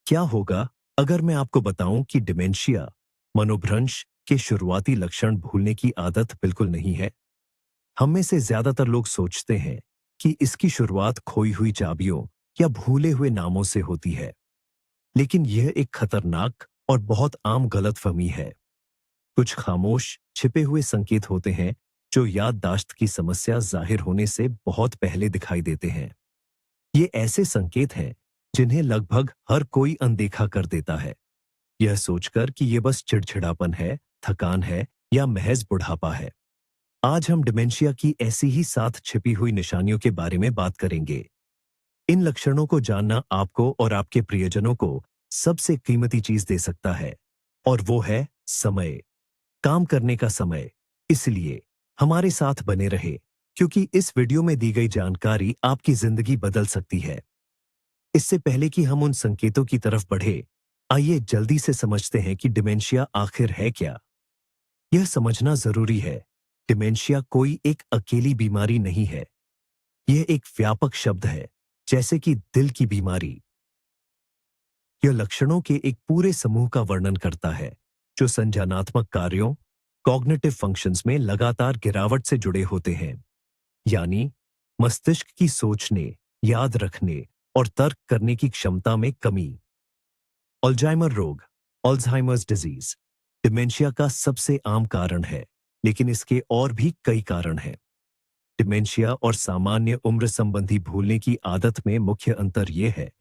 क्या होगा अगर मैं आपको बताऊं कि डिमेंशिया मनोभ्रंश के शुरुआती लक्षण भूलने की आदत बिल्कुल नहीं है। हम में से ज्यादातर लोग सोचते हैं कि इसकी शुरुआत खोई हुई चाबियों या भूले हुए नामों से होती है, लेकिन यह एक खतरनाक और बहुत आम गलतफहमी है। कुछ खामोश छिपे हुए संकेत होते हैं जो याददाश्त की समस्या जाहिर होने से बहुत पहले दिखाई देते हैं। ये ऐसे संकेत हैं जिन्हें लगभग हर कोई अनदेखा कर देता है, यह सोचकर कि ये बस चिड़चिड़ापन है, थकान है या महज बुढ़ापा है। आज हम डिमेंशिया की ऐसी ही 7 छिपी हुई निशानियों के बारे में बात करेंगे। इन लक्षणों को जानना आपको और आपके प्रियजनों को सबसे कीमती चीज दे सकता है, और वो है समय, काम करने का समय। इसलिए हमारे साथ बने रहे, क्योंकि इस वीडियो में दी गई जानकारी आपकी जिंदगी बदल सकती है। इससे पहले कि हम उन संकेतों की तरफ बढ़े, आइए जल्दी से समझते हैं कि डिमेंशिया आखिर है क्या। यह समझना जरूरी है, डिमेंशिया कोई एक अकेली बीमारी नहीं है। यह एक व्यापक शब्द है, जैसे कि दिल की बीमारी। यह लक्षणों के एक पूरे समूह का वर्णन करता है जो संज्ञानात्मक कार्यों, कॉग्निटिव फंक्शंस में लगातार गिरावट से जुड़े होते हैं। यानी मस्तिष्क की सोचने, याद रखने और तर्क करने की क्षमता में कमी। अल्जाइमर रोग, अल्जाइमर्स डिजीज, डिमेंशिया का सबसे आम कारण है, लेकिन इसके और भी कई कारण हैं। डिमेंशिया और सामान्य उम्र संबंधी भूलने की आदत में मुख्य अंतर यह है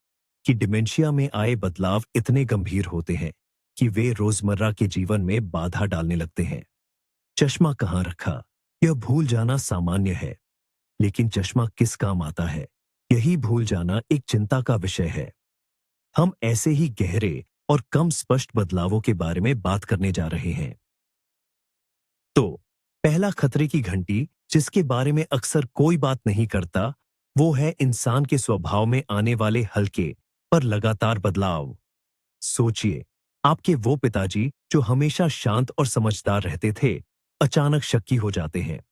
कि डिमेंशिया में आए बदलाव इतने गंभीर होते हैं कि वे रोजमर्रा के जीवन में बाधा डालने लगते हैं। चश्मा कहाँ रखा, यह भूल जाना सामान्य है, लेकिन चश्मा किस काम आता है, यही भूल जाना एक चिंता का विषय है। हम ऐसे ही गहरे और कम स्पष्ट बदलावों के बारे में बात करने जा रहे हैं। तो पहला खतरे की घंटी जिसके बारे में अक्सर कोई बात नहीं करता, वो है इंसान के स्वभाव में आने वाले हल्के पर लगातार बदलाव। सोचिए, आपके वो पिताजी जो हमेशा शांत और समझदार रहते थे, अचानक शक्की हो जाते हैं।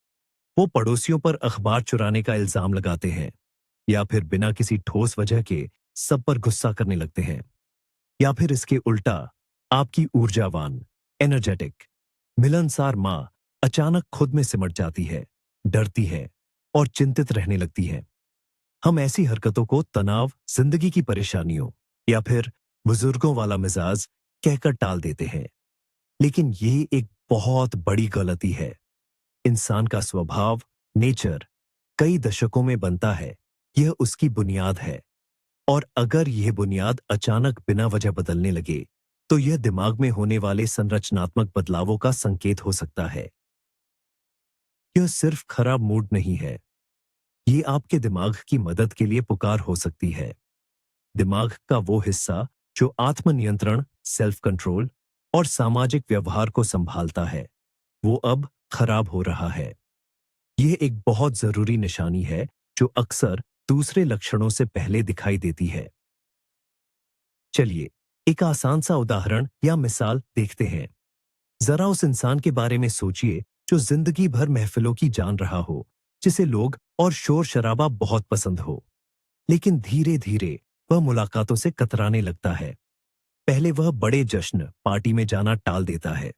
वो पड़ोसियों पर अखबार चुराने का इल्जाम लगाते हैं, या फिर बिना किसी ठोस वजह के सब पर गुस्सा करने लगते हैं। या फिर इसके उल्टा, आपकी ऊर्जावान, एनर्जेटिक, मिलनसार माँ अचानक खुद में सिमट जाती है, डरती है और चिंतित रहने लगती है। हम ऐसी हरकतों को तनाव, जिंदगी की परेशानियों या फिर बुजुर्गों वाला मिजाज कहकर टाल देते हैं। लेकिन ये एक बहुत बड़ी गलती है। इंसान का स्वभाव, नेचर, कई दशकों में बनता है। यह उसकी बुनियाद है, और अगर यह बुनियाद अचानक बिना वजह बदलने लगे, तो यह दिमाग में होने वाले संरचनात्मक बदलावों का संकेत हो सकता है। यह सिर्फ खराब मूड नहीं है, ये आपके दिमाग की मदद के लिए पुकार हो सकती है। दिमाग का वो हिस्सा जो आत्मनियंत्रण, सेल्फ कंट्रोल और सामाजिक व्यवहार को संभालता है, वो अब खराब हो रहा है। यह एक बहुत जरूरी निशानी है जो अक्सर दूसरे लक्षणों से पहले दिखाई देती है। चलिए एक आसान सा उदाहरण या मिसाल देखते हैं। जरा उस इंसान के बारे में सोचिए जो जिंदगी भर महफिलों की जान रहा हो, जिसे लोग और शोर शराबा बहुत पसंद हो। लेकिन धीरे धीरे वह मुलाकातों से कतराने लगता है। पहले वह बड़े जश्न, पार्टी में जाना टाल देता है,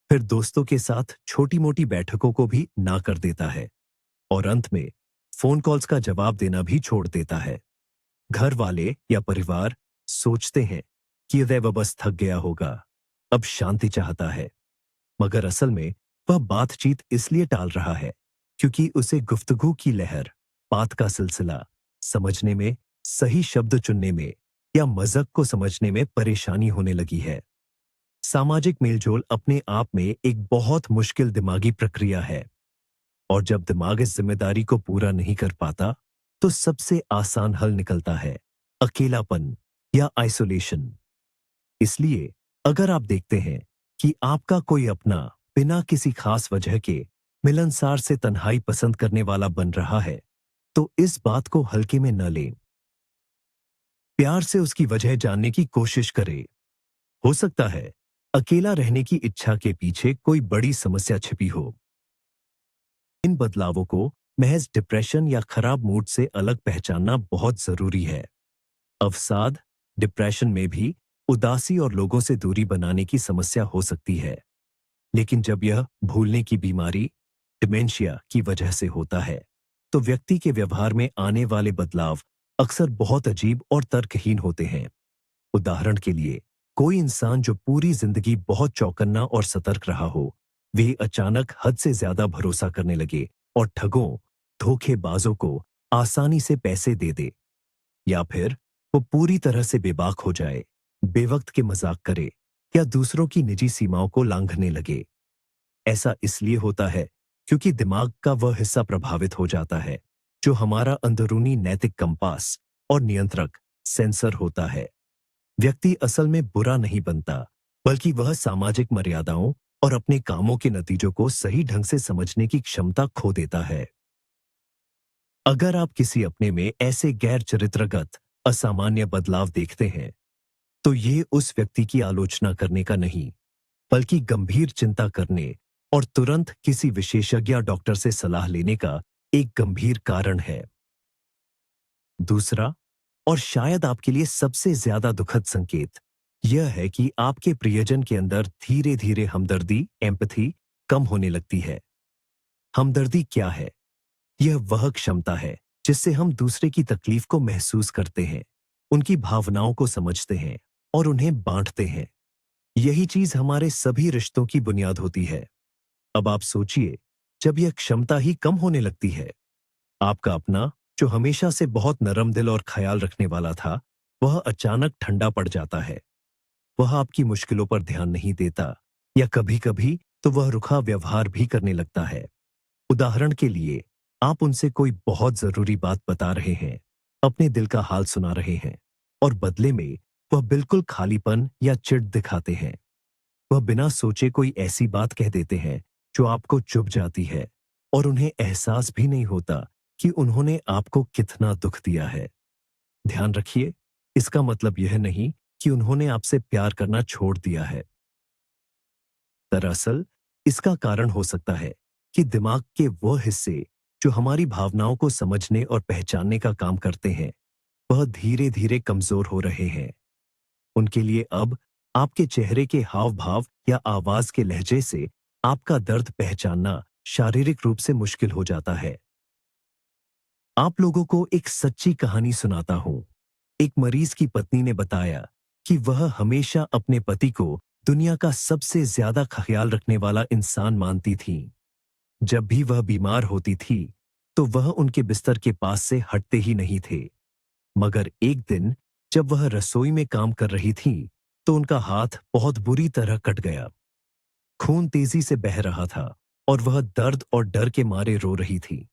फिर दोस्तों के साथ छोटी मोटी बैठकों को भी ना कर देता है, और अंत में फोन कॉल्स का जवाब देना भी छोड़ देता है। घर वाले या परिवार सोचते हैं कि वह बस थक गया होगा, अब शांति चाहता है। मगर असल में वह बातचीत इसलिए टाल रहा है क्योंकि उसे गुफ्तगू की लहर, बात का सिलसिला समझने में, सही शब्द चुनने में या मज़ाक को समझने में परेशानी होने लगी है। सामाजिक मेलजोल अपने आप में एक बहुत मुश्किल दिमागी प्रक्रिया है, और जब दिमाग इस जिम्मेदारी को पूरा नहीं कर पाता, तो सबसे आसान हल निकलता है अकेलापन या आइसोलेशन। इसलिए अगर आप देखते हैं कि आपका कोई अपना बिना किसी खास वजह के मिलनसार से तन्हाई पसंद करने वाला बन रहा है, तो इस बात को हल्के में न लें। प्यार से उसकी वजह जानने की कोशिश करें। हो सकता है अकेला रहने की इच्छा के पीछे कोई बड़ी समस्या छिपी हो। इन बदलावों को महज डिप्रेशन या खराब मूड से अलग पहचानना बहुत जरूरी है। अवसाद, डिप्रेशन में भी उदासी और लोगों से दूरी बनाने की समस्या हो सकती है। लेकिन जब यह भूलने की बीमारी डिमेंशिया की वजह से होता है, तो व्यक्ति के व्यवहार में आने वाले बदलाव अक्सर बहुत अजीब और तर्कहीन होते हैं। उदाहरण के लिए, कोई इंसान जो पूरी जिंदगी बहुत चौकन्ना और सतर्क रहा हो, वे अचानक हद से ज्यादा भरोसा करने लगे और ठगों, धोखेबाजों को आसानी से पैसे दे दे। या फिर वो पूरी तरह से बेबाक हो जाए, बेवक्त के मजाक करे या दूसरों की निजी सीमाओं को लांघने लगे। ऐसा इसलिए होता है क्योंकि दिमाग का वह हिस्सा प्रभावित हो जाता है जो हमारा अंदरूनी नैतिक कंपास और नियंत्रक सेंसर होता है। व्यक्ति असल में बुरा नहीं बनता, बल्कि वह सामाजिक मर्यादाओं और अपने कामों के नतीजों को सही ढंग से समझने की क्षमता खो देता है। अगर आप किसी अपने में ऐसे गैर चरित्रगत असामान्य बदलाव देखते हैं, तो ये उस व्यक्ति की आलोचना करने का नहीं, बल्कि गंभीर चिंता करने और तुरंत किसी विशेषज्ञ या डॉक्टर से सलाह लेने का एक गंभीर कारण है। दूसरा, और शायद आपके लिए सबसे ज्यादा दुखद संकेत, यह है कि आपके प्रियजन के अंदर धीरे धीरे हमदर्दी एम्पैथी कम होने लगती है। हमदर्दी क्या है? यह वह क्षमता है जिससे हम दूसरे की तकलीफ को महसूस करते हैं, उनकी भावनाओं को समझते हैं और उन्हें बांटते हैं। यही चीज हमारे सभी रिश्तों की बुनियाद होती है। अब आप सोचिए, जब यह क्षमता ही कम होने लगती है, आपका अपना, जो हमेशा से बहुत नरम दिल और ख्याल रखने वाला था, वह अचानक ठंडा पड़ जाता है। वह आपकी मुश्किलों पर ध्यान नहीं देता या कभी-कभी तो वह रुखा व्यवहार भी करने लगता है। उदाहरण के लिए, आप उनसे कोई बहुत जरूरी बात बता रहे हैं, अपने दिल का हाल सुना रहे हैं, और बदले में वह बिल्कुल खालीपन या चिढ़ दिखाते हैं। वह बिना सोचे कोई ऐसी बात कह देते हैं जो आपको चुभ जाती है और उन्हें एहसास भी नहीं होता कि उन्होंने आपको कितना दुख दिया है। ध्यान रखिए, इसका मतलब यह नहीं कि उन्होंने आपसे प्यार करना छोड़ दिया है। दरअसल, इसका कारण हो सकता है कि दिमाग के वो हिस्से जो हमारी भावनाओं को समझने और पहचानने का काम करते हैं, वह धीरे धीरे कमजोर हो रहे हैं। उनके लिए अब आपके चेहरे के हाव भाव या आवाज के लहजे से आपका दर्द पहचानना शारीरिक रूप से मुश्किल हो जाता है। आप लोगों को एक सच्ची कहानी सुनाता हूं। एक मरीज की पत्नी ने बताया कि वह हमेशा अपने पति को दुनिया का सबसे ज्यादा ख्याल रखने वाला इंसान मानती थी। जब भी वह बीमार होती थी, तो वह उनके बिस्तर के पास से हटते ही नहीं थे। मगर एक दिन जब वह रसोई में काम कर रही थी, तो उनका हाथ बहुत बुरी तरह कट गया। खून तेजी से बह रहा था और वह दर्द और डर के मारे रो रही थी।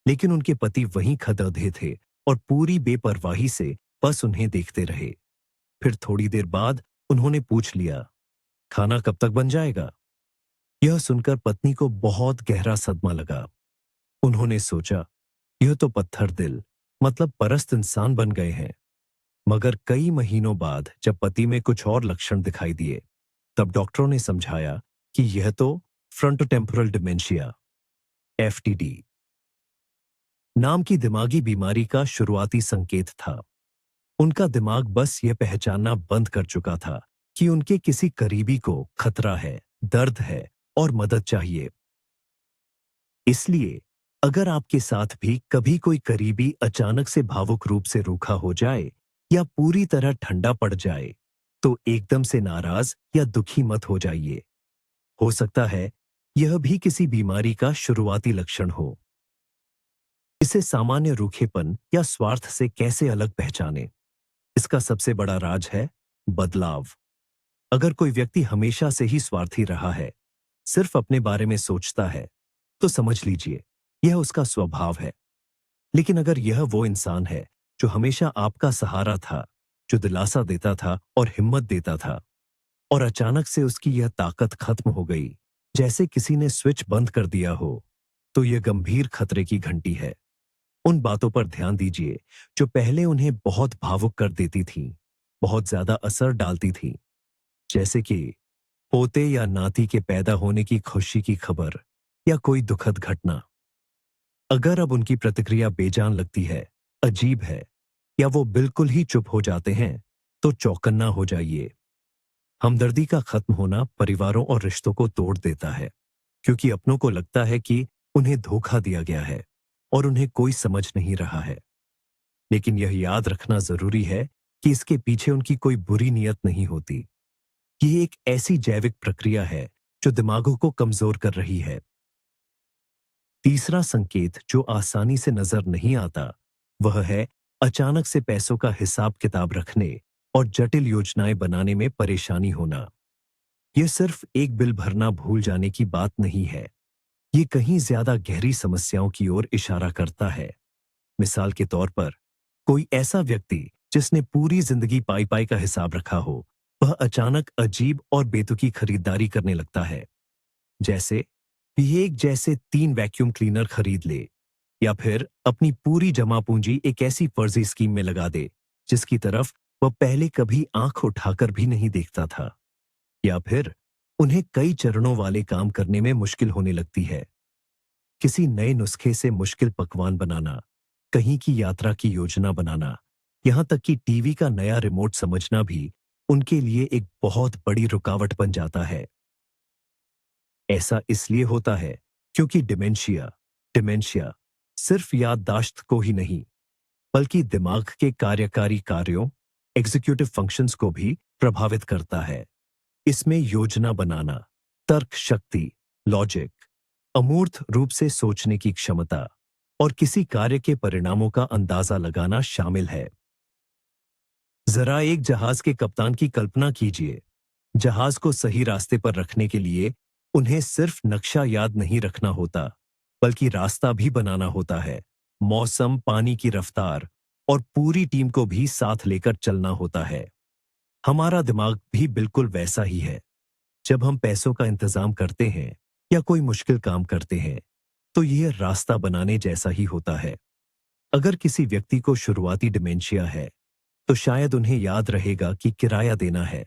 लेकिन उनके पति वहीं खड़े थे और पूरी बेपरवाही से बस उन्हें देखते रहे। फिर थोड़ी देर बाद उन्होंने पूछ लिया, खाना कब तक बन जाएगा? यह सुनकर पत्नी को बहुत गहरा सदमा लगा। उन्होंने सोचा, यह तो पत्थर दिल, मतलब परस्त इंसान बन गए हैं। मगर कई महीनों बाद जब पति में कुछ और लक्षण दिखाई दिए, तब डॉक्टरों ने समझाया कि यह तो फ्रंटोटेम्पोरल डिमेंशिया एफटीडी नाम की दिमागी बीमारी का शुरुआती संकेत था। उनका दिमाग बस यह पहचानना बंद कर चुका था कि उनके किसी करीबी को खतरा है, दर्द है और मदद चाहिए। इसलिए अगर आपके साथ भी कभी कोई करीबी अचानक से भावुक रूप से रूखा हो जाए या पूरी तरह ठंडा पड़ जाए, तो एकदम से नाराज या दुखी मत हो जाइए। हो सकता है यह भी किसी बीमारी का शुरुआती लक्षण हो। इसे सामान्य रूखेपन या स्वार्थ से कैसे अलग पहचानें? इसका सबसे बड़ा राज है बदलाव। अगर कोई व्यक्ति हमेशा से ही स्वार्थी रहा है, सिर्फ अपने बारे में सोचता है, तो समझ लीजिए यह उसका स्वभाव है। लेकिन अगर यह वो इंसान है जो हमेशा आपका सहारा था, जो दिलासा देता था और हिम्मत देता था, और अचानक से उसकी यह ताकत खत्म हो गई, जैसे किसी ने स्विच बंद कर दिया हो, तो यह गंभीर खतरे की घंटी है। उन बातों पर ध्यान दीजिए जो पहले उन्हें बहुत भावुक कर देती थीं, बहुत ज्यादा असर डालती थीं, जैसे कि पोते या नाती के पैदा होने की खुशी की खबर या कोई दुखद घटना। अगर अब उनकी प्रतिक्रिया बेजान लगती है, अजीब है, या वो बिल्कुल ही चुप हो जाते हैं, तो चौकन्ना हो जाइए। हमदर्दी का खत्म होना परिवारों और रिश्तों को तोड़ देता है, क्योंकि अपनों को लगता है कि उन्हें धोखा दिया गया है और उन्हें कोई समझ नहीं रहा है। लेकिन यह याद रखना जरूरी है कि इसके पीछे उनकी कोई बुरी नियत नहीं होती। ये एक ऐसी जैविक प्रक्रिया है जो दिमागों को कमजोर कर रही है। तीसरा संकेत जो आसानी से नजर नहीं आता, वह है अचानक से पैसों का हिसाब किताब रखने और जटिल योजनाएं बनाने में परेशानी होना। यह सिर्फ एक बिल भरना भूल जाने की बात नहीं है। ये कहीं ज्यादा गहरी समस्याओं की ओर इशारा करता है। मिसाल के तौर पर, कोई ऐसा व्यक्ति जिसने पूरी जिंदगी पाई पाई का हिसाब रखा हो, वह अचानक अजीब और बेतुकी खरीदारी करने लगता है। जैसे ये एक जैसे 3 वैक्यूम क्लीनर खरीद ले, या फिर अपनी पूरी जमा पूंजी एक ऐसी फर्जी स्कीम में लगा दे जिसकी तरफ वह पहले कभी आंख उठाकर भी नहीं देखता था। या फिर उन्हें कई चरणों वाले काम करने में मुश्किल होने लगती है। किसी नए नुस्खे से मुश्किल पकवान बनाना, कहीं की यात्रा की योजना बनाना, यहां तक कि टीवी का नया रिमोट समझना भी उनके लिए एक बहुत बड़ी रुकावट बन जाता है। ऐसा इसलिए होता है क्योंकि डिमेंशिया सिर्फ याददाश्त को ही नहीं, बल्कि दिमाग के कार्यकारी कार्यों, एग्जीक्यूटिव फंक्शंस को भी प्रभावित करता है। इसमें योजना बनाना, तर्क शक्ति, लॉजिक, अमूर्त रूप से सोचने की क्षमता और किसी कार्य के परिणामों का अंदाजा लगाना शामिल है। जरा एक जहाज के कप्तान की कल्पना कीजिए। जहाज को सही रास्ते पर रखने के लिए उन्हें सिर्फ नक्शा याद नहीं रखना होता, बल्कि रास्ता भी बनाना होता है। मौसम, पानी की रफ्तार और पूरी टीम को भी साथ लेकर चलना होता है। हमारा दिमाग भी बिल्कुल वैसा ही है। जब हम पैसों का इंतजाम करते हैं या कोई मुश्किल काम करते हैं, तो यह रास्ता बनाने जैसा ही होता है। अगर किसी व्यक्ति को शुरुआती डिमेंशिया है, तो शायद उन्हें याद रहेगा कि किराया देना है,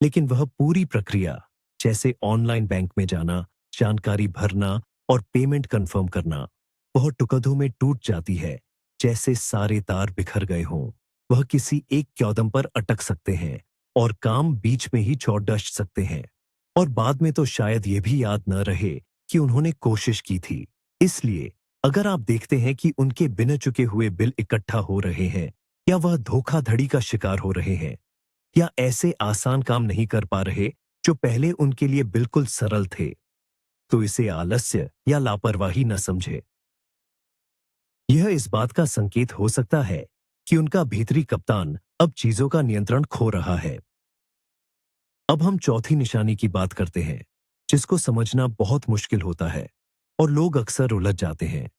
लेकिन वह पूरी प्रक्रिया, जैसे ऑनलाइन बैंक में जाना, जानकारी भरना और पेमेंट कंफर्म करना, वह टुकड़ों में टूट जाती है, जैसे सारे तार बिखर गए हों। वह किसी एक कदम पर अटक सकते हैं और काम बीच में ही चौड़ डस सकते हैं, और बाद में तो शायद यह भी याद न रहे कि उन्होंने कोशिश की थी। इसलिए अगर आप देखते हैं कि उनके बिना चुके हुए बिल इकट्ठा हो रहे हैं, या वह धोखाधड़ी का शिकार हो रहे हैं, या ऐसे आसान काम नहीं कर पा रहे जो पहले उनके लिए बिल्कुल सरल थे, तो इसे आलस्य या लापरवाही न समझे। यह इस बात का संकेत हो सकता है कि उनका भीतरी कप्तान अब चीजों का नियंत्रण खो रहा है। अब हम चौथी निशानी की बात करते हैं, जिसको समझना बहुत मुश्किल होता है और लोग अक्सर उलझ जाते हैं।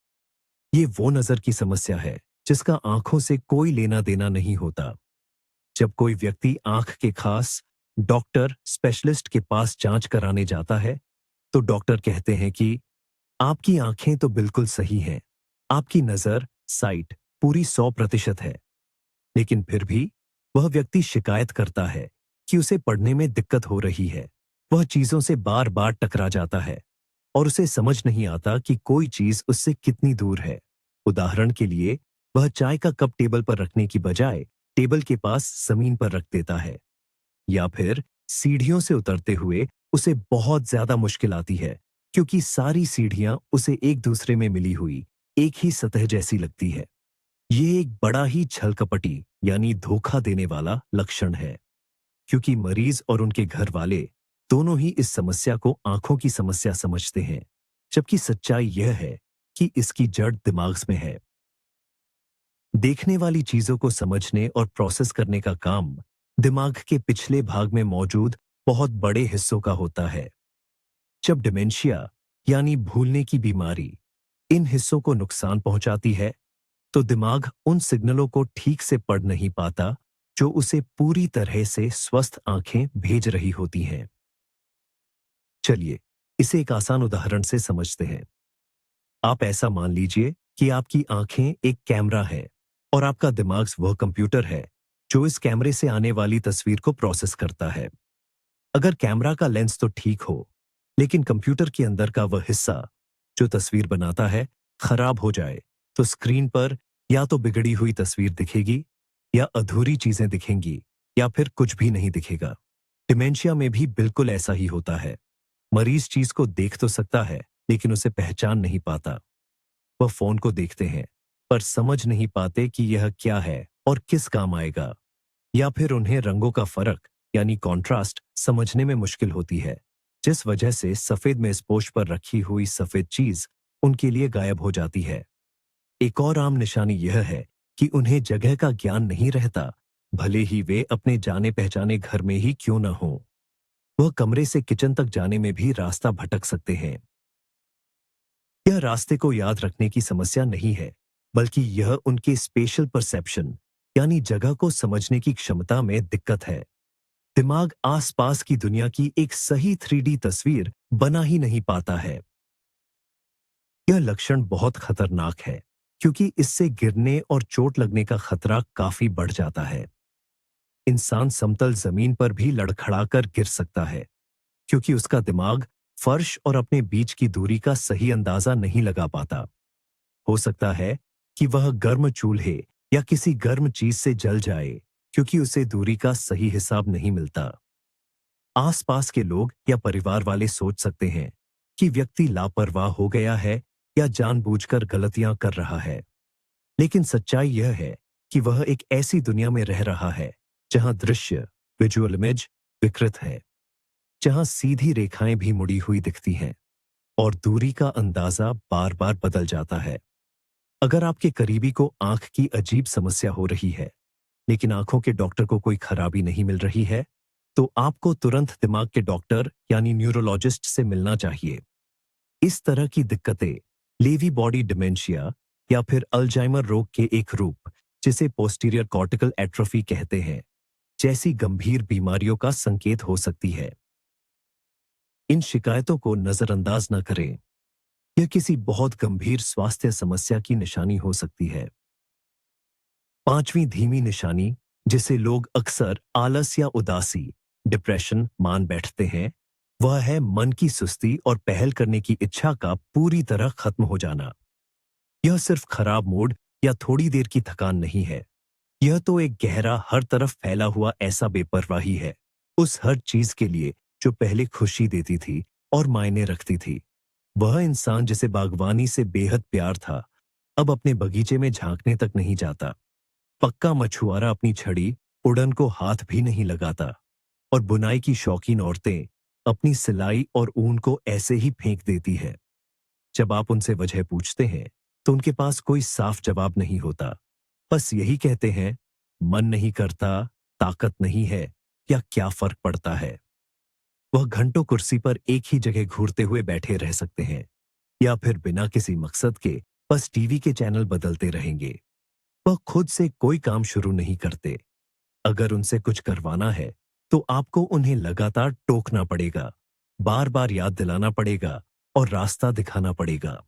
ये वो नजर की समस्या है जिसका आंखों से कोई लेना देना नहीं होता। जब कोई व्यक्ति आंख के खास डॉक्टर, स्पेशलिस्ट के पास जांच कराने जाता है, तो डॉक्टर कहते हैं कि आपकी आंखें तो बिल्कुल सही हैं, आपकी नजर, साइट पूरी 100% है। लेकिन फिर भी वह व्यक्ति शिकायत करता है कि उसे पढ़ने में दिक्कत हो रही है। वह चीजों से बार बार टकरा जाता है और उसे समझ नहीं आता कि कोई चीज उससे कितनी दूर है। उदाहरण के लिए, वह चाय का कप टेबल पर रखने की बजाय टेबल के पास जमीन पर रख देता है, या फिर सीढ़ियों से उतरते हुए उसे बहुत ज्यादा मुश्किल आती है, क्योंकि सारी सीढ़ियां उसे एक दूसरे में मिली हुई एक ही सतह जैसी लगती है। ये एक बड़ा ही छलकपटी यानी धोखा देने वाला लक्षण है, क्योंकि मरीज और उनके घर वाले दोनों ही इस समस्या को आंखों की समस्या समझते हैं, जबकि सच्चाई यह है कि इसकी जड़ दिमाग में है। देखने वाली चीजों को समझने और प्रोसेस करने का काम दिमाग के पिछले भाग में मौजूद बहुत बड़े हिस्सों का होता है। जब डिमेंशिया यानी भूलने की बीमारी इन हिस्सों को नुकसान पहुंचाती है, तो दिमाग उन सिग्नलों को ठीक से पढ़ नहीं पाता जो उसे पूरी तरह से स्वस्थ आंखें भेज रही होती हैं। चलिए इसे एक आसान उदाहरण से समझते हैं। आप ऐसा मान लीजिए कि आपकी आंखें एक कैमरा है और आपका दिमाग वह कंप्यूटर है जो इस कैमरे से आने वाली तस्वीर को प्रोसेस करता है। अगर कैमरा का लेंस तो ठीक हो, लेकिन कंप्यूटर के अंदर का वह हिस्सा जो तस्वीर बनाता है खराब हो जाए, तो स्क्रीन पर या तो बिगड़ी हुई तस्वीर दिखेगी या अधूरी चीजें दिखेंगी, या फिर कुछ भी नहीं दिखेगा। डिमेंशिया में भी बिल्कुल ऐसा ही होता है। मरीज चीज को देख तो सकता है, लेकिन उसे पहचान नहीं पाता। वह फोन को देखते हैं, पर समझ नहीं पाते कि यह क्या है और किस काम आएगा। या फिर उन्हें रंगों का फर्क यानी कॉन्ट्रास्ट समझने में मुश्किल होती है, जिस वजह से सफेद मेजपोश पर रखी हुई सफेद चीज उनके लिए गायब हो जाती है। एक और आम निशानी यह है कि उन्हें जगह का ज्ञान नहीं रहता, भले ही वे अपने जाने पहचाने घर में ही क्यों न हो। वह कमरे से किचन तक जाने में भी रास्ता भटक सकते हैं। यह रास्ते को याद रखने की समस्या नहीं है, बल्कि यह उनके स्पेशल परसेप्शन यानी जगह को समझने की क्षमता में दिक्कत है। दिमाग आसपास की दुनिया की एक सही 3D तस्वीर बना ही नहीं पाता है। यह लक्षण बहुत खतरनाक है, क्योंकि इससे गिरने और चोट लगने का खतरा काफी बढ़ जाता है। इंसान समतल जमीन पर भी लड़खड़ाकर गिर सकता है, क्योंकि उसका दिमाग फर्श और अपने बीच की दूरी का सही अंदाजा नहीं लगा पाता। हो सकता है कि वह गर्म चूल्हे या किसी गर्म चीज से जल जाए, क्योंकि उसे दूरी का सही हिसाब नहीं मिलता। आसपास के लोग या परिवार वाले सोच सकते हैं कि व्यक्ति लापरवाह हो गया है या जानबूझकर गलतियां कर रहा है। लेकिन सच्चाई यह है कि वह एक ऐसी दुनिया में रह रहा है जहां दृश्य विजुअल इमेज विकृत है, जहां सीधी रेखाएं भी मुड़ी हुई दिखती हैं और दूरी का अंदाजा बार बार बदल जाता है। अगर आपके करीबी को आंख की अजीब समस्या हो रही है, लेकिन आंखों के डॉक्टर को कोई खराबी नहीं मिल रही है, तो आपको तुरंत दिमाग के डॉक्टर यानी न्यूरोलॉजिस्ट से मिलना चाहिए। इस तरह की दिक्कतें लेवी बॉडी डिमेंशिया या फिर अल्जाइमर रोग के एक रूप, जिसे पोस्टीरियर कॉर्टिकल एट्रोफी कहते हैं, जैसी गंभीर बीमारियों का संकेत हो सकती है। इन शिकायतों को नजरअंदाज न करें। यह किसी बहुत गंभीर स्वास्थ्य समस्या की निशानी हो सकती है। पांचवी धीमी निशानी, जिसे लोग अक्सर आलस या उदासी डिप्रेशन मान बैठते हैं, वह है मन की सुस्ती और पहल करने की इच्छा का पूरी तरह खत्म हो जाना। यह सिर्फ खराब मूड या थोड़ी देर की थकान नहीं है। यह तो एक गहरा, हर तरफ फैला हुआ ऐसा बेपरवाही है उस हर चीज के लिए जो पहले खुशी देती थी और मायने रखती थी। वह इंसान जिसे बागवानी से बेहद प्यार था, अब अपने बगीचे में झांकने तक नहीं जाता। पक्का मछुआरा अपनी छड़ी उड़न को हाथ भी नहीं लगाता, और बुनाई की शौकीन औरतें अपनी सिलाई और ऊन को ऐसे ही फेंक देती है। जब आप उनसे वजह पूछते हैं, तो उनके पास कोई साफ जवाब नहीं होता। बस यही कहते हैं, मन नहीं करता, ताकत नहीं है, या क्या फर्क पड़ता है। वह घंटों कुर्सी पर एक ही जगह घूरते हुए बैठे रह सकते हैं, या फिर बिना किसी मकसद के बस टीवी के चैनल बदलते रहेंगे। वह खुद से कोई काम शुरू नहीं करते। अगर उनसे कुछ करवाना है, तो आपको उन्हें लगातार टोकना पड़ेगा, बार बार याद दिलाना पड़ेगा और रास्ता दिखाना पड़ेगा।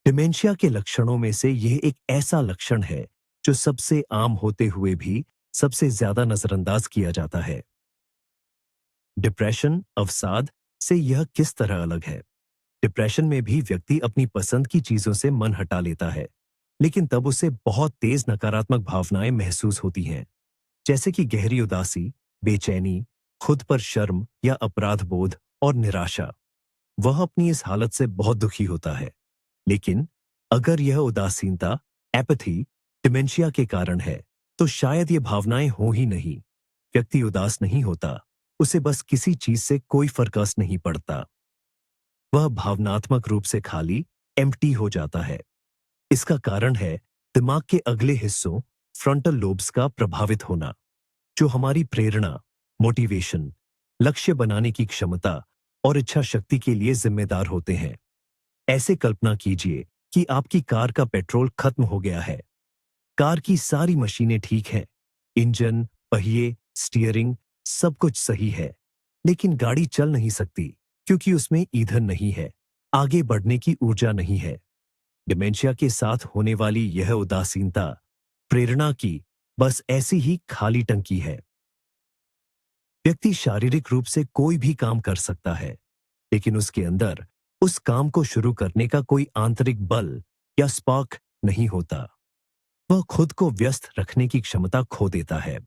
डिमेंशिया के लक्षणों में से यह एक ऐसा लक्षण है जो सबसे आम होते हुए भी सबसे ज्यादा नजरअंदाज किया जाता है। डिप्रेशन, अवसाद से यह किस तरह अलग है? डिप्रेशन में भी व्यक्ति अपनी पसंद की चीजों से मन हटा लेता है, लेकिन तब उसे बहुत तेज नकारात्मक भावनाएं महसूस होती हैं, जैसे कि गहरी उदासी, बेचैनी, खुद पर शर्म या अपराध बोध और निराशा। वह अपनी इस हालत से बहुत दुखी होता है। लेकिन अगर यह उदासीनता, एपैथी, डिमेंशिया के कारण है, तो शायद ये भावनाएं हो ही नहीं। व्यक्ति उदास नहीं होता, उसे बस किसी चीज से कोई फर्क नहीं पड़ता। वह भावनात्मक रूप से खाली, एम्प्टी हो जाता है। इसका कारण है दिमाग के अगले हिस्सों, फ्रंटल लोब्स का प्रभावित होना, जो हमारी प्रेरणा, मोटिवेशन, लक्ष्य बनाने की क्षमता और इच्छा शक्ति के लिए जिम्मेदार होते हैं। ऐसे कल्पना कीजिए कि आपकी कार का पेट्रोल खत्म हो गया है। कार की सारी मशीनें ठीक हैं, इंजन, पहिए, स्टीयरिंग, सब कुछ सही है, लेकिन गाड़ी चल नहीं सकती, क्योंकि उसमें ईंधन नहीं है, आगे बढ़ने की ऊर्जा नहीं है। डिमेंशिया के साथ होने वाली यह उदासीनता प्रेरणा की बस ऐसी ही खाली टंकी है। व्यक्ति शारीरिक रूप से कोई भी काम कर सकता है, लेकिन उसके अंदर उस काम को शुरू करने का कोई आंतरिक बल या स्पार्क नहीं होता। वह खुद को व्यस्त रखने की क्षमता खो देता है।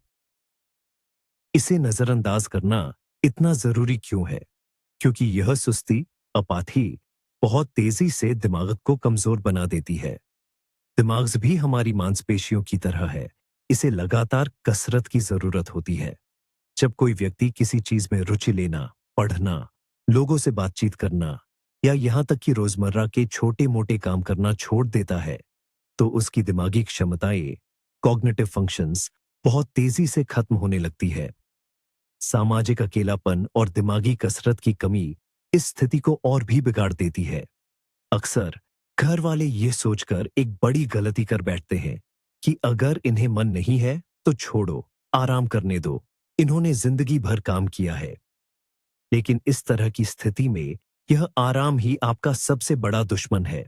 इसे नजरअंदाज करना इतना जरूरी क्यों है? क्योंकि यह सुस्ती, अपाथी बहुत तेजी से दिमाग को कमजोर बना देती है। दिमाग भी हमारी मांसपेशियों की तरह है। इसे लगातार कसरत की जरूरत होती है। जब कोई व्यक्ति किसी चीज में रुचि लेना, पढ़ना, लोगों से बातचीत करना या यहां तक कि रोजमर्रा के छोटे मोटे काम करना छोड़ देता है, तो उसकी दिमागी क्षमताएं, कॉग्निटिव फंक्शंस बहुत तेजी से खत्म होने लगती है। सामाजिक अकेलापन और दिमागी कसरत की कमी इस स्थिति को और भी बिगाड़ देती है। अक्सर घर वाले ये सोचकर एक बड़ी गलती कर बैठते हैं कि अगर इन्हें मन नहीं है तो छोड़ो, आराम करने दो, इन्होंने जिंदगी भर काम किया है। लेकिन इस तरह की स्थिति में यह आराम ही आपका सबसे बड़ा दुश्मन है।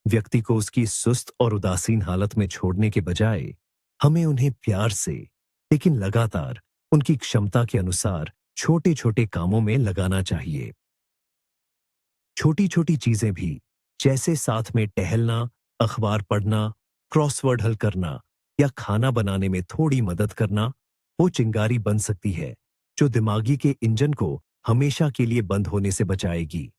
व्यक्ति को उसकी सुस्त और उदासीन हालत में छोड़ने के बजाय हमें उन्हें प्यार से, लेकिन लगातार उनकी क्षमता के अनुसार छोटे छोटे कामों में लगाना चाहिए। छोटी छोटी चीजें भी, जैसे साथ में टहलना, अखबार पढ़ना, क्रॉसवर्ड हल करना या खाना बनाने में थोड़ी मदद करना, वो चिंगारी बन सकती है जो दिमागी के इंजन को हमेशा के लिए बंद होने से बचाएगी।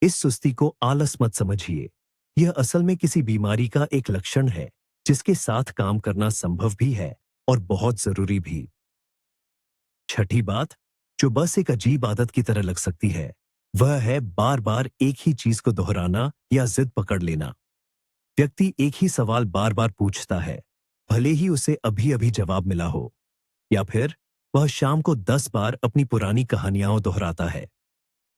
इस सुस्ती को आलस मत समझिए। यह असल में किसी बीमारी का एक लक्षण है जिसके साथ काम करना संभव भी है और बहुत जरूरी भी। छठी बात, जो बस एक अजीब आदत की तरह लग सकती है, वह है बार बार एक ही चीज को दोहराना या जिद पकड़ लेना। व्यक्ति एक ही सवाल बार बार पूछता है, भले ही उसे अभी अभी जवाब मिला हो। या फिर वह शाम को 10 बार अपनी पुरानी कहानियां दोहराता है।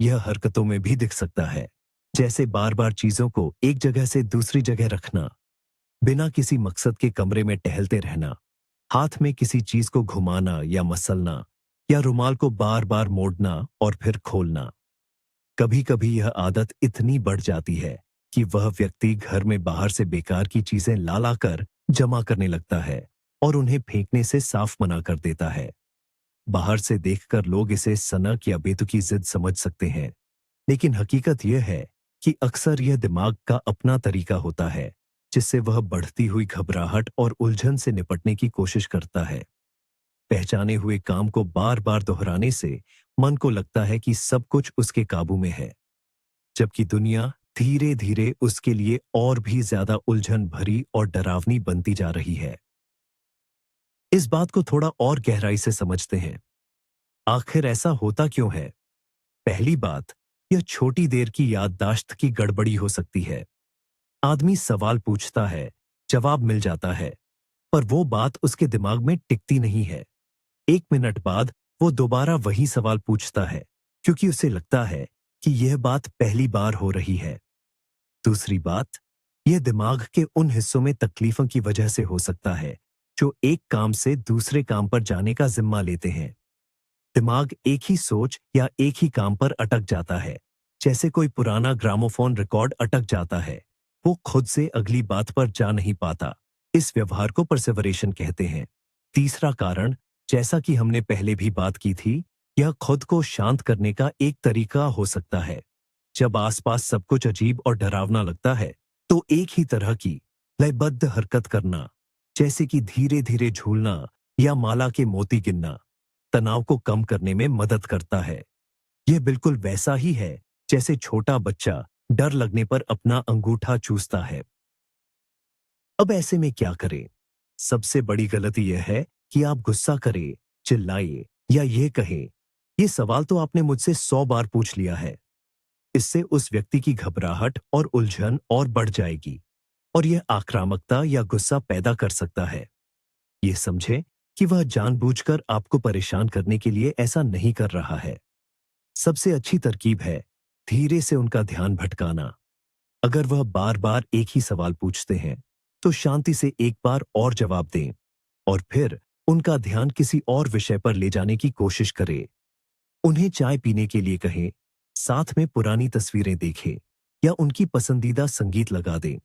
यह हरकतों में भी दिख सकता है, जैसे बार बार चीजों को एक जगह से दूसरी जगह रखना, बिना किसी मकसद के कमरे में टहलते रहना, हाथ में किसी चीज को घुमाना या मसलना, या रुमाल को बार बार मोड़ना और फिर खोलना। कभी कभी यह आदत इतनी बढ़ जाती है कि वह व्यक्ति घर में बाहर से बेकार की चीजें ला ला कर जमा करने लगता है और उन्हें फेंकने से साफ मना कर देता है। बाहर से देखकर लोग इसे सनक या बेतुकी जिद समझ सकते हैं, लेकिन हकीकत यह है कि अक्सर यह दिमाग का अपना तरीका होता है जिससे वह बढ़ती हुई घबराहट और उलझन से निपटने की कोशिश करता है। पहचाने हुए काम को बार बार दोहराने से मन को लगता है कि सब कुछ उसके काबू में है, जबकि दुनिया धीरे धीरे उसके लिए और भी ज्यादा उलझन भरी और डरावनी बनती जा रही है। इस बात को थोड़ा और गहराई से समझते हैं। आखिर ऐसा होता क्यों है? पहली बात, यह छोटी देर की याददाश्त की गड़बड़ी हो सकती है। आदमी सवाल पूछता है, जवाब मिल जाता है, पर वो बात उसके दिमाग में टिकती नहीं है। 1 मिनट बाद वो दोबारा वही सवाल पूछता है, क्योंकि उसे लगता है कि यह बात पहली बार हो रही है। दूसरी बात, यह दिमाग के उन हिस्सों में तकलीफों की वजह से हो सकता है जो एक काम से दूसरे काम पर जाने का जिम्मा लेते हैं। दिमाग एक ही सोच या एक ही काम पर अटक जाता है, जैसे कोई पुराना ग्रामोफोन रिकॉर्ड अटक जाता है। वो खुद से अगली बात पर जा नहीं पाता। इस व्यवहार को परसेवरेशन कहते हैं। तीसरा कारण, जैसा कि हमने पहले भी बात की थी, यह खुद को शांत करने का एक तरीका हो सकता है। जब आसपास सब कुछ अजीब और डरावना लगता है, तो एक ही तरह की लयबद्ध हरकत करना, जैसे कि धीरे धीरे झूलना या माला के मोती गिनना, तनाव को कम करने में मदद करता है। यह बिल्कुल वैसा ही है जैसे छोटा बच्चा डर लगने पर अपना अंगूठा चूसता है। अब ऐसे में क्या करें? सबसे बड़ी गलती यह है कि आप गुस्सा करें, चिल्लाएं या यह कहें, यह सवाल तो आपने मुझसे 100 बार पूछ लिया है। इससे उस व्यक्ति की घबराहट और उलझन और बढ़ जाएगी और यह आक्रामकता या गुस्सा पैदा कर सकता है। यह समझें कि वह जानबूझकर आपको परेशान करने के लिए ऐसा नहीं कर रहा है। सबसे अच्छी तरकीब है धीरे से उनका ध्यान भटकाना। अगर वह बार बार एक ही सवाल पूछते हैं, तो शांति से एक बार और जवाब दें और फिर उनका ध्यान किसी और विषय पर ले जाने की कोशिश करें। उन्हें चाय पीने के लिए कहें, साथ में पुरानी तस्वीरें देखें या उनकी पसंदीदा संगीत लगा दें।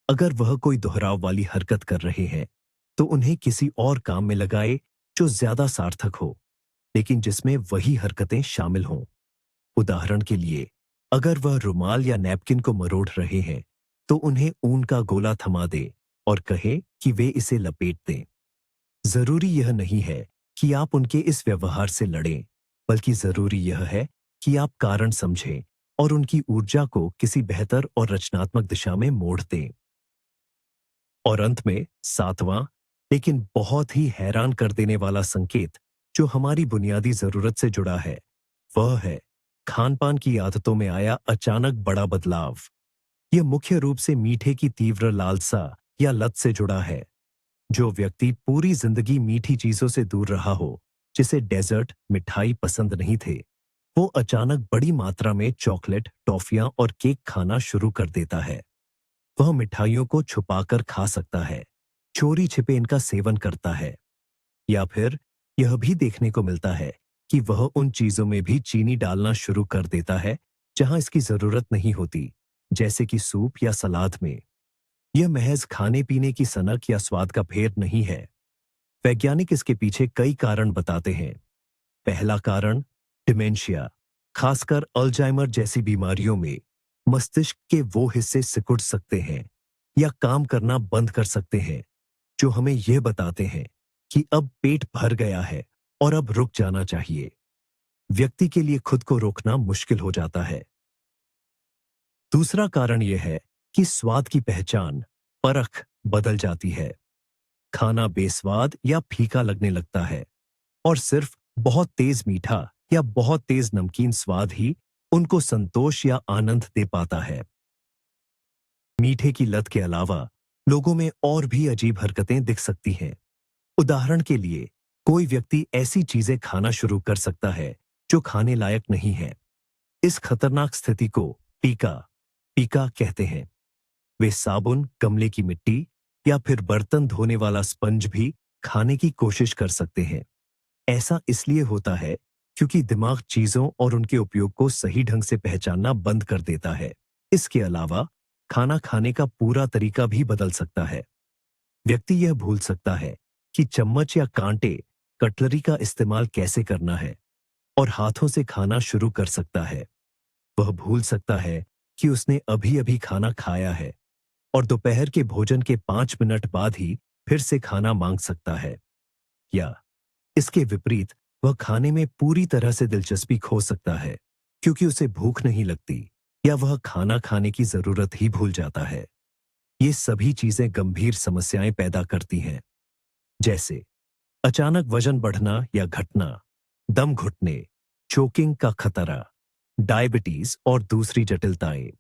अगर वह कोई दोहराव वाली हरकत कर रहे हैं, तो उन्हें किसी और काम में लगाए जो ज्यादा सार्थक हो, लेकिन जिसमें वही हरकतें शामिल हों। उदाहरण के लिए, अगर वह रुमाल या नैपकिन को मरोड़ रहे हैं, तो उन्हें ऊन का गोला थमा दें और कहें कि वे इसे लपेट दें। जरूरी यह नहीं है कि आप उनके इस व्यवहार से लड़ें, बल्कि जरूरी यह है कि आप कारण समझें और उनकी ऊर्जा को किसी बेहतर और रचनात्मक दिशा में मोड़ दें। और अंत में सातवां, लेकिन बहुत ही हैरान कर देने वाला संकेत जो हमारी बुनियादी जरूरत से जुड़ा है, वह है खान पान की आदतों में आया अचानक बड़ा बदलाव। यह मुख्य रूप से मीठे की तीव्र लालसा या लत से जुड़ा है। जो व्यक्ति पूरी जिंदगी मीठी चीजों से दूर रहा हो, जिसे डेजर्ट मिठाई पसंद नहीं थे, वो अचानक बड़ी मात्रा में चॉकलेट, टॉफियां और केक खाना शुरू कर देता है। वह मिठाइयों को छुपाकर खा सकता है, चोरी छिपे इनका सेवन करता है, या फिर यह भी देखने को मिलता है कि वह उन चीजों में भी चीनी डालना शुरू कर देता है जहां इसकी जरूरत नहीं होती, जैसे कि सूप या सलाद में। यह महज खाने पीने की सनक या स्वाद का फेर नहीं है। वैज्ञानिक इसके पीछे कई कारण बताते हैं। पहला कारण, डिमेंशिया, खासकर अल्जाइमर जैसी बीमारियों में मस्तिष्क के वो हिस्से सिकुड़ सकते हैं या काम करना बंद कर सकते हैं जो हमें यह बताते हैं कि अब पेट भर गया है और अब रुक जाना चाहिए। व्यक्ति के लिए खुद को रोकना मुश्किल हो जाता है। दूसरा कारण यह है कि स्वाद की पहचान, परख बदल जाती है। खाना बेस्वाद या फीका लगने लगता है और सिर्फ बहुत तेज मीठा या बहुत तेज नमकीन स्वाद ही उनको संतोष या आनंद दे पाता है। मीठे की लत के अलावा लोगों में और भी अजीब हरकतें दिख सकती हैं। उदाहरण के लिए, कोई व्यक्ति ऐसी चीजें खाना शुरू कर सकता है जो खाने लायक नहीं है। इस खतरनाक स्थिति को पीका पीका कहते हैं। वे साबुन, गमले की मिट्टी या फिर बर्तन धोने वाला स्पंज भी खाने की कोशिश कर सकते हैं। ऐसा इसलिए होता है क्योंकि दिमाग चीजों और उनके उपयोग को सही ढंग से पहचानना बंद कर देता है। इसके अलावा खाना खाने का पूरा तरीका भी बदल सकता है। व्यक्ति यह भूल सकता है कि चम्मच या कांटे, कटलरी का इस्तेमाल कैसे करना है और हाथों से खाना शुरू कर सकता है। वह भूल सकता है कि उसने अभी अभी खाना खाया है और दोपहर के भोजन के 5 मिनट बाद ही फिर से खाना मांग सकता है। या इसके विपरीत, वह खाने में पूरी तरह से दिलचस्पी खो सकता है क्योंकि उसे भूख नहीं लगती या वह खाना खाने की जरूरत ही भूल जाता है। ये सभी चीजें गंभीर समस्याएं पैदा करती हैं, जैसे अचानक वजन बढ़ना या घटना, दम घुटने, चोकिंग का खतरा, डायबिटीज और दूसरी जटिलताएं।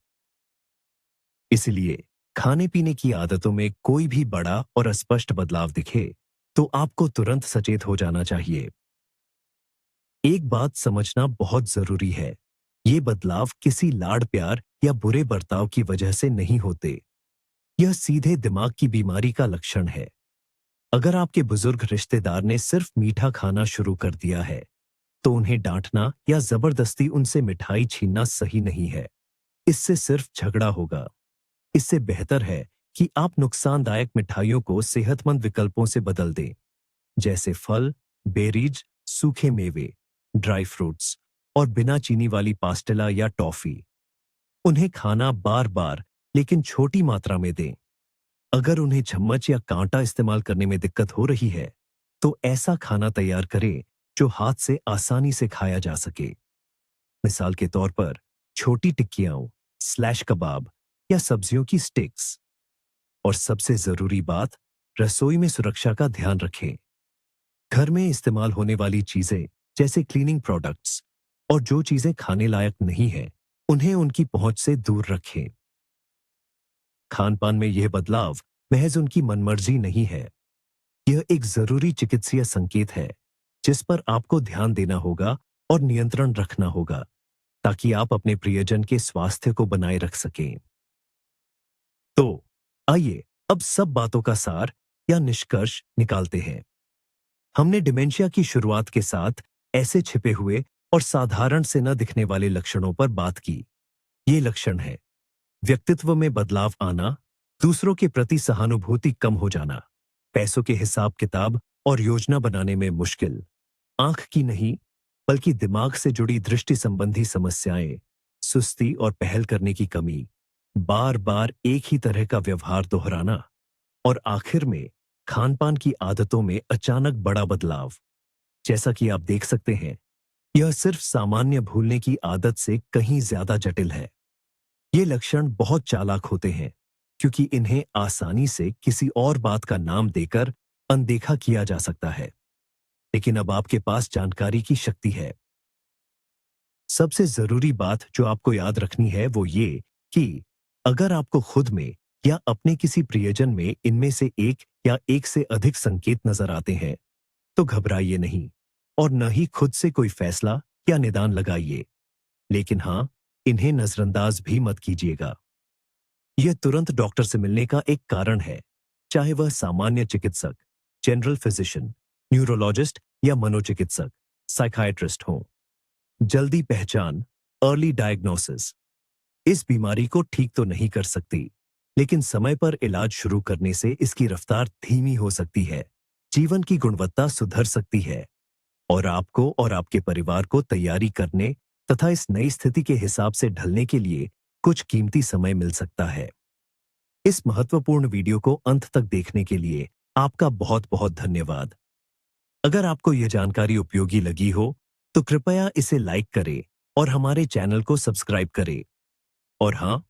इसलिए खाने पीने की आदतों में कोई भी बड़ा और अस्पष्ट बदलाव दिखे तो आपको तुरंत सचेत हो जाना चाहिए। एक बात समझना बहुत जरूरी है, ये बदलाव किसी लाड़ प्यार या बुरे बर्ताव की वजह से नहीं होते। यह सीधे दिमाग की बीमारी का लक्षण है। अगर आपके बुजुर्ग रिश्तेदार ने सिर्फ मीठा खाना शुरू कर दिया है, तो उन्हें डांटना या जबरदस्ती उनसे मिठाई छीनना सही नहीं है। इससे सिर्फ झगड़ा होगा। इससे बेहतर है कि आप नुकसानदायक मिठाइयों को सेहतमंद विकल्पों से बदल दें, जैसे फल, बेरीज, सूखे मेवे, ड्राई फ्रूट्स और बिना चीनी वाली पास्टेला या टॉफी। उन्हें खाना बार बार लेकिन छोटी मात्रा में दें। अगर उन्हें चम्मच या कांटा इस्तेमाल करने में दिक्कत हो रही है, तो ऐसा खाना तैयार करें जो हाथ से आसानी से खाया जा सके। मिसाल के तौर पर छोटी टिक्कियां, स्लैश कबाब या सब्जियों की स्टिक्स। और सबसे जरूरी बात, रसोई में सुरक्षा का ध्यान रखें। घर में इस्तेमाल होने वाली चीजें जैसे क्लीनिंग प्रोडक्ट्स और जो चीजें खाने लायक नहीं हैं, उन्हें उनकी पहुंच से दूर रखें। खान पान में यह बदलाव महज उनकी मनमर्जी नहीं है। यह एक जरूरी चिकित्सीय संकेत है जिस पर आपको ध्यान देना होगा और नियंत्रण रखना होगा, ताकि आप अपने प्रियजन के स्वास्थ्य को बनाए रख सकें। तो आइए अब सब बातों का सार या निष्कर्ष निकालते हैं। हमने डिमेंशिया की शुरुआत के साथ ऐसे छिपे हुए और साधारण से न दिखने वाले लक्षणों पर बात की। ये लक्षण है: व्यक्तित्व में बदलाव आना, दूसरों के प्रति सहानुभूति कम हो जाना, पैसों के हिसाब किताब और योजना बनाने में मुश्किल, आंख की नहीं बल्कि दिमाग से जुड़ी दृष्टि संबंधी समस्याएं, सुस्ती और पहल करने की कमी, बार बार एक ही तरह का व्यवहार दोहराना और आखिर में खान पान की आदतों में अचानक बड़ा बदलाव। जैसा कि आप देख सकते हैं, यह सिर्फ सामान्य भूलने की आदत से कहीं ज्यादा जटिल है। ये लक्षण बहुत चालाक होते हैं क्योंकि इन्हें आसानी से किसी और बात का नाम देकर अनदेखा किया जा सकता है। लेकिन अब आपके पास जानकारी की शक्ति है। सबसे जरूरी बात जो आपको याद रखनी है वो ये कि अगर आपको खुद में या अपने किसी प्रियजन में इनमें से एक या एक से अधिक संकेत नजर आते हैं, तो घबराइए नहीं और न ही खुद से कोई फैसला या निदान लगाइए। लेकिन हाँ, इन्हें नजरअंदाज भी मत कीजिएगा। यह तुरंत डॉक्टर से मिलने का एक कारण है, चाहे वह सामान्य चिकित्सक, जनरल फिजिशियन, न्यूरोलॉजिस्ट या मनोचिकित्सक, साइकाइट्रिस्ट हो। जल्दी पहचान, अर्ली डायग्नोसिस, इस बीमारी को ठीक तो नहीं कर सकती, लेकिन समय पर इलाज शुरू करने से इसकी रफ्तार धीमी हो सकती है, जीवन की गुणवत्ता सुधर सकती है और आपको और आपके परिवार को तैयारी करने तथा इस नई स्थिति के हिसाब से ढलने के लिए कुछ कीमती समय मिल सकता है। इस महत्वपूर्ण वीडियो को अंत तक देखने के लिए आपका बहुत बहुत धन्यवाद। अगर आपको यह जानकारी उपयोगी लगी हो, तो कृपया इसे लाइक करें और हमारे चैनल को सब्सक्राइब करें। और हाँ,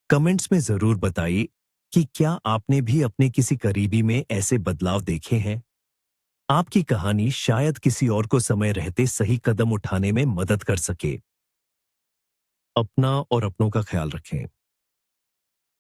कमेंट्स में जरूर बताइए कि क्या आपने भी अपने किसी करीबी में ऐसे बदलाव देखे हैं। आपकी कहानी शायद किसी और को समय रहते सही कदम उठाने में मदद कर सके। अपना और अपनों का ख्याल रखें।